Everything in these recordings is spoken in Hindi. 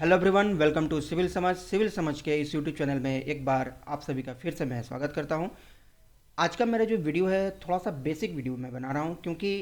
Hello everyone, welcome to civil Samajh के इस यूट्यूब चैनल में एक बार आप सभी का फिर से मैं स्वागत करता हूं। आज का मेरा जो वीडियो है थोड़ा सा बेसिक वीडियो मैं बना रहा हूं क्योंकि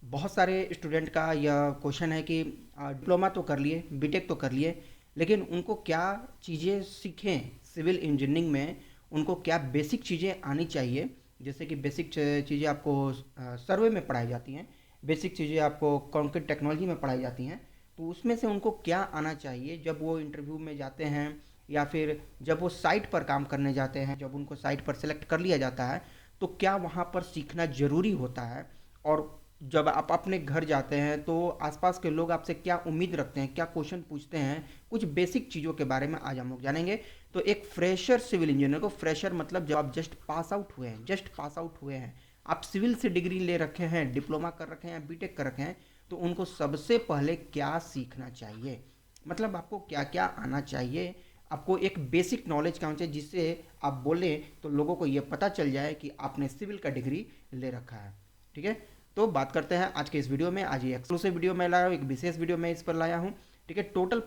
बहुत सारे स्टूडेंट का यह क्वेश्चन है कि डिप्लोमा तो कर लिए, बीटेक तो कर लिए, लेकिन उनको क्या चीज़ें सीखें सिविल इंजीनियरिंग में, उनको क्या बेसिक चीज़ें आनी चाहिए। जैसे कि बेसिक चीज़ें आपको सर्वे में पढ़ाई जाती हैं, बेसिक चीज़ें आपको कंक्रीट टेक्नोलॉजी में पढ़ाई जाती हैं, तो उसमें से उनको क्या आना चाहिए जब वो इंटरव्यू में जाते हैं या फिर जब वो साइट पर काम करने जाते हैं, जब उनको साइट पर सेलेक्ट कर लिया जाता है तो क्या वहाँ पर सीखना ज़रूरी होता है। और जब आप अपने घर जाते हैं तो आसपास के लोग आपसे क्या उम्मीद रखते हैं, क्या क्वेश्चन पूछते हैं, कुछ बेसिक चीज़ों के बारे में आज हम लोग जानेंगे। तो एक फ्रेशर सिविल इंजीनियर को, फ्रेशर मतलब जब आप जस्ट पास आउट हुए हैं, जस्ट पास आउट हुए हैं, आप सिविल से डिग्री ले रखे हैं, डिप्लोमा कर रखे हैं या बीटेक कर रखे हैं, तो उनको सबसे पहले क्या सीखना चाहिए, मतलब आपको क्या क्या आना चाहिए। आपको एक बेसिक नॉलेज का होना चाहिए जिससे आप बोले तो लोगों को ये पता चल जाए कि आपने सिविल का डिग्री ले रखा है। ठीक है, तो बात करते हैं आज के इस वीडियो में। आज ये एक्सक्लूसिव वीडियो मैं लाया हूँ, एक विशेष वीडियो मैं इस पर लाया हूँ। ठीक है, टोटल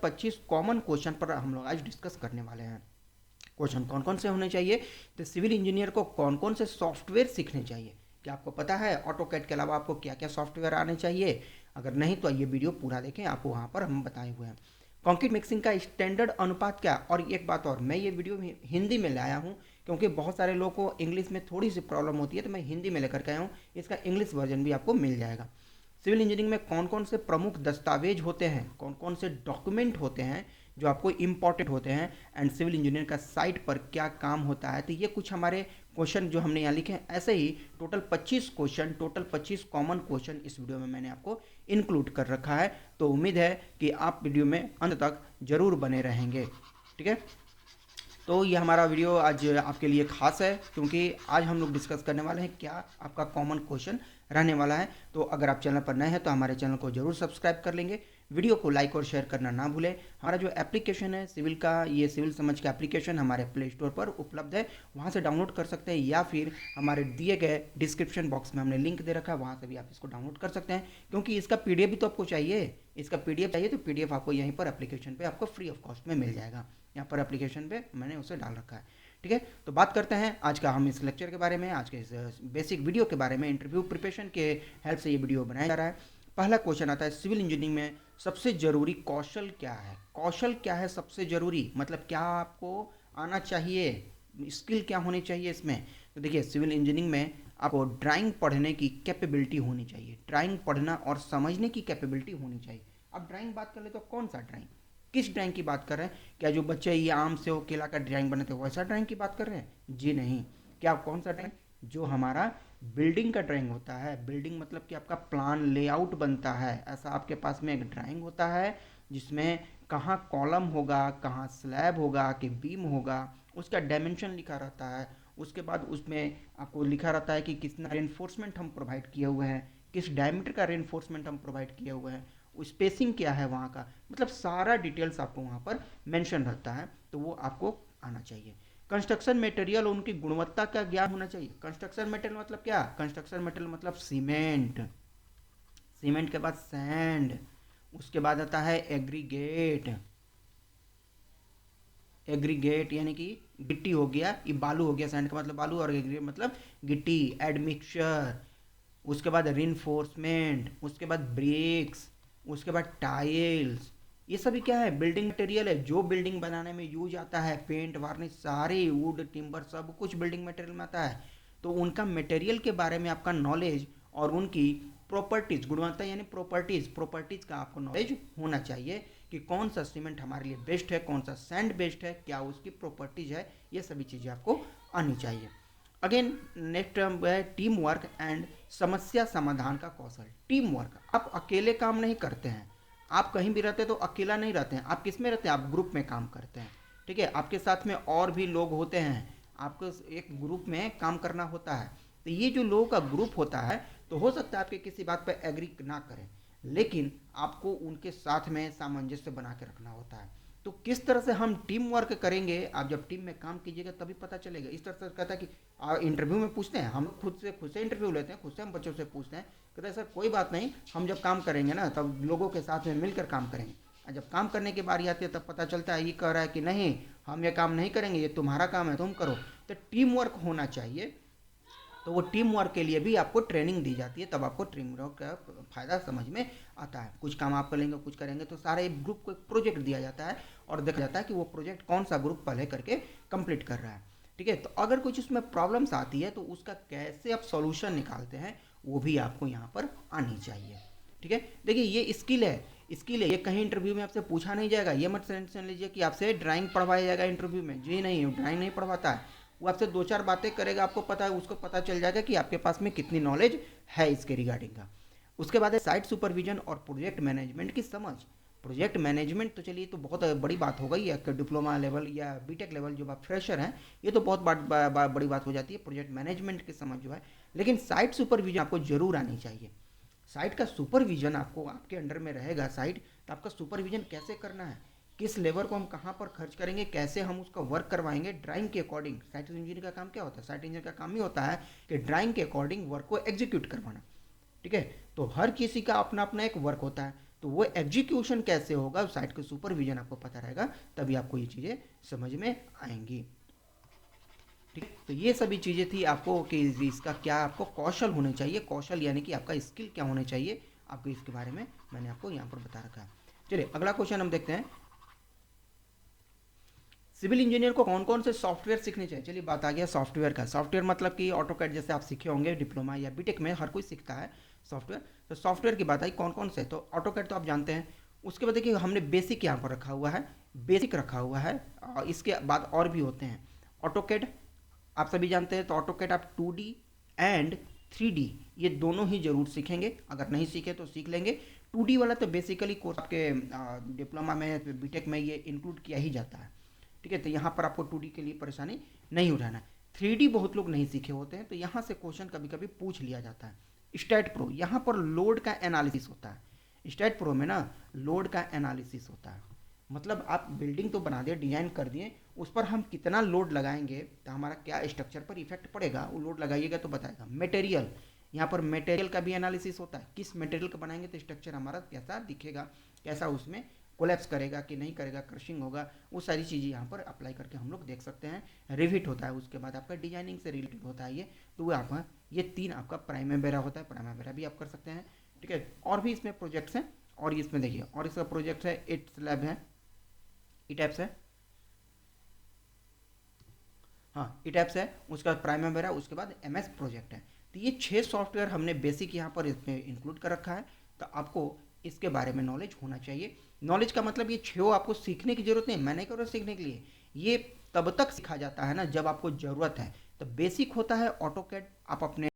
25 कॉमन क्वेश्चन पर हम लोग आज डिस्कस करने वाले हैं। क्वेश्चन कौन कौन से होने चाहिए, तो सिविल इंजीनियर को कौन कौन से सॉफ्टवेयर सीखने चाहिए, क्या आपको पता है ऑटोकैड के अलावा आपको क्या क्या सॉफ्टवेयर आने चाहिए। अगर नहीं तो ये वीडियो पूरा देखें, आपको वहाँ पर हम बताए हुए हैं। कंक्रीट मिक्सिंग का स्टैंडर्ड अनुपात क्या। और एक बात और, मैं ये वीडियो हिंदी में लाया हूँ क्योंकि बहुत सारे लोगों को इंग्लिश में थोड़ी सी प्रॉब्लम होती है, तो मैं हिंदी में लेकर के आया हूँ। इसका इंग्लिश वर्जन भी आपको मिल जाएगा। सिविल इंजीनियरिंग में कौन कौन से प्रमुख दस्तावेज होते हैं, कौन कौन से डॉक्यूमेंट होते हैं जो आपको इम्पॉर्टेंट होते हैं, एंड सिविल इंजीनियर का साइट पर क्या काम होता है। तो ये कुछ हमारे क्वेश्चन जो हमने यहाँ लिखे हैं, ऐसे ही total 25 question, total 25 common question इस वीडियो में मैंने आपको इंक्लूड कर रखा है। तो उम्मीद है कि आप वीडियो में अंत तक जरूर बने रहेंगे। ठीक है, तो ये हमारा वीडियो आज आपके लिए खास है क्योंकि आज हम लोग डिस्कस करने वाले हैं क्या आपका कॉमन क्वेश्चन रहने वाला है। तो अगर आप चैनल पर नए हैं तो हमारे चैनल को जरूर सब्सक्राइब कर लेंगे, वीडियो को लाइक और शेयर करना ना भूलें। हमारा जो एप्लीकेशन है सिविल का, ये सिविल समझ का एप्लीकेशन हमारे प्ले स्टोर पर उपलब्ध है, वहाँ से डाउनलोड कर सकते हैं, या फिर हमारे दिए गए डिस्क्रिप्शन बॉक्स में हमने लिंक दे रखा है, वहाँ से भी आप इसको डाउनलोड कर सकते हैं। क्योंकि इसका पीडीएफ भी तो आपको चाहिए, इसका पीडीएफ चाहिए तो पीडीएफ आपको यहीं पर एप्लीकेशन पे आपको फ्री ऑफ कॉस्ट में मिल जाएगा। यहाँ पर एप्लीकेशन पे मैंने उसे डाल रखा है। ठीक है, तो बात करते हैं आज का हम इस लेक्चर के बारे में, आज के इस बेसिक वीडियो के बारे में। इंटरव्यू प्रिपरेशन के हेल्प से ये वीडियो बनाया जा रहा है। पहला क्वेश्चन आता है, सिविल इंजीनियरिंग में सबसे जरूरी कौशल क्या है। कौशल क्या है सबसे जरूरी, मतलब क्या आपको आना चाहिए, स्किल क्या होनी चाहिए इसमें। तो देखिए, सिविल इंजीनियरिंग में आपको ड्राइंग पढ़ने की कैपेबिलिटी होनी चाहिए, ड्राइंग पढ़ना और समझने की कैपेबिलिटी होनी चाहिए। अब ड्राइंग बात कर ले तो कौन सा ड्राइंग, किस ड्राइंग की बात कर रहे हैं। क्या जो बच्चे ये आम से वो केला का ड्राइंग बनाते हैं वैसा ड्राइंग की बात कर रहे हैं, जी नहीं। क्या कौन सा ड्राइंग, जो हमारा बिल्डिंग का ड्राइंग होता है। बिल्डिंग मतलब कि आपका प्लान लेआउट बनता है, ऐसा आपके पास में एक ड्राइंग होता है जिसमें कहाँ कॉलम होगा, कहाँ स्लैब होगा कि बीम होगा, उसका डायमेंशन लिखा रहता है। उसके बाद उसमें आपको लिखा रहता है कि कितना रेनफोर्समेंट हम प्रोवाइड किए हुए हैं, किस डायमीटर का रेनफोर्समेंट हम प्रोवाइड किए हुए हैं, स्पेसिंग क्या है वहाँ का, मतलब सारा डिटेल्स आपको वहाँ पर मेंशन रहता है, तो वो आपको आना चाहिए। कंस्ट्रक्शन मटेरियल, उनकी गुणवत्ता का ज्ञान होना चाहिए। कंस्ट्रक्शन मटेरियल मतलब क्या, कंस्ट्रक्शन मटेरियल मतलब सीमेंट, सीमेंट के बाद सैंड, उसके बाद आता है एग्रीगेट, एग्रीगेट यानी कि गिट्टी हो गया, ये बालू हो गया, सैंड का मतलब बालू और एग्रीगेट मतलब गिट्टी, एडमिक्सचर, उसके बाद रिनफोर्समेंट, उसके बाद ब्रिक्स, उसके बाद टाइल्स। ये सभी क्या है, बिल्डिंग मटेरियल है जो बिल्डिंग बनाने में यूज आता है। पेंट वार्निश सारे वुड टिम्बर सब कुछ बिल्डिंग मटेरियल में आता है। तो उनका मटेरियल के बारे में आपका नॉलेज और उनकी प्रॉपर्टीज, गुणवत्ता यानी प्रॉपर्टीज का आपको नॉलेज होना चाहिए कि कौन सा सीमेंट हमारे लिए बेस्ट है, कौन सा सैंड बेस्ट है, क्या उसकी प्रॉपर्टीज है, ये सभी चीज़ें आपको आनी चाहिए। अगेन नेक्स्ट है टीम वर्क एंड समस्या समाधान का कौशल। टीम वर्क, आप अकेले काम नहीं करते हैं, आप कहीं भी रहते हैं तो अकेला नहीं रहते हैं, आप किस में रहते हैं, आप ग्रुप में काम करते हैं। ठीक है, आपके साथ में और भी लोग होते हैं, आपको एक ग्रुप में काम करना होता है। तो ये जो लोगों का ग्रुप होता है, तो हो सकता है आपके किसी बात पर एग्री ना करें, लेकिन आपको उनके साथ में सामंजस्य बना के रखना होता है। तो किस तरह से हम टीम वर्क करेंगे, आप जब टीम में काम कीजिएगा तभी पता चलेगा। इस तरह से कहता है कि इंटरव्यू में पूछते हैं, हम खुद से इंटरव्यू लेते हैं, खुद से हम बच्चों से पूछते हैं, कहते हैं सर कोई बात नहीं, हम जब काम करेंगे ना तब लोगों के साथ में मिलकर काम करेंगे। और जब काम करने की बारी आती है तब पता चलता है ये कह रहा है कि नहीं, हम ये काम नहीं करेंगे, ये तुम्हारा काम है, तुम करो। तो टीम वर्क होना चाहिए। तो वो टीम वर्क के लिए भी आपको ट्रेनिंग दी जाती है, तब आपको टीम वर्क का फ़ायदा समझ में आता है। कुछ काम आप करेंगे, कुछ करेंगे, तो सारे एक ग्रुप को एक प्रोजेक्ट दिया जाता है और देखा जाता है कि वो प्रोजेक्ट कौन सा ग्रुप पहले करके कंप्लीट कर रहा है। ठीक है, तो अगर कुछ उसमें प्रॉब्लम्स आती है तो उसका कैसे आप सॉल्यूशन निकालते हैं वो भी आपको यहाँ पर आनी चाहिए। ठीक है, देखिए ये स्किल है, स्किल है, ये कहीं इंटरव्यू में आपसे पूछा नहीं जाएगा। ये मत टेंशन लीजिए कि आपसे ड्राइंग पढ़वाया जाएगा इंटरव्यू में, जी नहीं, ड्राइंग नहीं पढ़वाता है। वो आपसे दो चार बातें करेगा, आपको पता है, उसको पता चल जाएगा कि आपके पास में कितनी नॉलेज है इसके रिगार्डिंग का। उसके बाद है साइट सुपरविजन और प्रोजेक्ट मैनेजमेंट की समझ। प्रोजेक्ट मैनेजमेंट तो चलिए तो बहुत बड़ी बात हो गई है, कि डिप्लोमा लेवल या बीटेक लेवल जो आप फ्रेशर हैं, ये तो बहुत बड़ी बात हो जाती है प्रोजेक्ट मैनेजमेंट की समझ जो है। लेकिन साइट सुपरविजन आपको जरूर आनी चाहिए। साइट का सुपरविजन आपको, आपके अंडर में रहेगा साइट, तो आपका सुपरविजन कैसे करना है, किस लेबर को हम कहाँ पर खर्च करेंगे, कैसे हम उसका वर्क करवाएंगे ड्राइंग के अकॉर्डिंग। साइट इंजीनियर का काम क्या होता है? साइट इंजीनियर का काम ही होता है कि ड्राइंग के अकॉर्डिंग वर्क को एग्जीक्यूट करवाना। ठीक है, तो हर किसी का अपना अपना एक वर्क होता है, तो वो एग्जीक्यूशन कैसे होगा, साइट का सुपरविजन आपको पता रहेगा, तभी आपको ये चीज़ें समझ में आएंगी। ठीक है, तो ये सभी चीज़ें थी आपको कि इसका क्या आपको कौशल होने चाहिए, कौशल यानी कि आपका स्किल क्या होने चाहिए, आपको इसके बारे में मैंने आपको यहाँ पर बता रखा है। चलिए अगला क्वेश्चन हम देखते हैं, सिविल इंजीनियर को कौन कौन से सॉफ्टवेयर सीखने चाहिए। चलिए बात आ गया सॉफ्टवेयर का। सॉफ्टवेयर मतलब कि ऑटोकैड जैसे आप सीखे होंगे डिप्लोमा या बीटेक में, हर कोई सीखता है सॉफ्टवेयर। तो सॉफ्टवेयर की बात आई कौन कौन से, तो ऑटोकैड तो आप जानते हैं। उसके बाद देखिए हमने बेसिक यहाँ पर रखा हुआ है, बेसिक रखा हुआ है, और इसके बाद और भी होते हैं। ऑटोकैड आप सभी जानते हैं, तो ऑटोकैड आप 2D एंड 3D ये दोनों ही जरूर सीखेंगे, अगर नहीं सीखे तो सीख लेंगे। 2D वाला तो बेसिकली कोर्स आपके डिप्लोमा में बीटेक में ये इंक्लूड किया ही जाता है। ठीक है, तो यहाँ पर आपको 2D के लिए परेशानी नहीं उठाना है। 3D बहुत लोग नहीं सीखे होते हैं, तो यहाँ से क्वेश्चन कभी कभी पूछ लिया जाता है। स्टैट प्रो, यहाँ पर लोड का एनालिसिस होता है। स्टैट प्रो में ना लोड का एनालिसिस होता है, मतलब आप बिल्डिंग तो बना दिए, डिजाइन कर दिए, उस पर हम कितना लोड लगाएंगे तो हमारा क्या स्ट्रक्चर पर इफेक्ट पड़ेगा, वो लोड लगाइएगा तो बताएगा। मटेरियल, यहाँ पर मटेरियल का भी एनालिसिस होता है, किस मटेरियल का बनाएंगे तो स्ट्रक्चर हमारा कैसा दिखेगा, कैसा उसमें कोलैप्स करेगा कि नहीं करेगा, क्रशिंग होगा, वो सारी चीज़ें यहाँ पर अप्लाई करके हम लोग देख सकते हैं। रिविट होता है, उसके बाद आपका डिजाइनिंग से रिलेटेड होता है ये, तो वो आपका ये 3 आपका प्राइमेरा होता है, प्राइमेरा भी आप कर सकते हैं। ठीक है, और भी इसमें प्रोजेक्ट्स हैं, और इसमें देखिए और इसका प्रोजेक्ट है इट्स लैब है, इटैप्स है, हाँ इटैप्स है, उसका प्राइमेरा, उसके बाद MS प्रोजेक्ट है। तो ये 6 सॉफ्टवेयर हमने बेसिक यहाँ पर इसमें इंक्लूड कर रखा है, तो आपको इसके बारे में नॉलेज होना चाहिए। नॉलेज का मतलब ये 6 आपको सीखने की जरूरत नहीं, मैं नहीं कर रहा सीखने के लिए, ये तब तक सीखा जाता है ना जब आपको ज़रूरत है। तो बेसिक होता है ऑटोकैड, आप अपने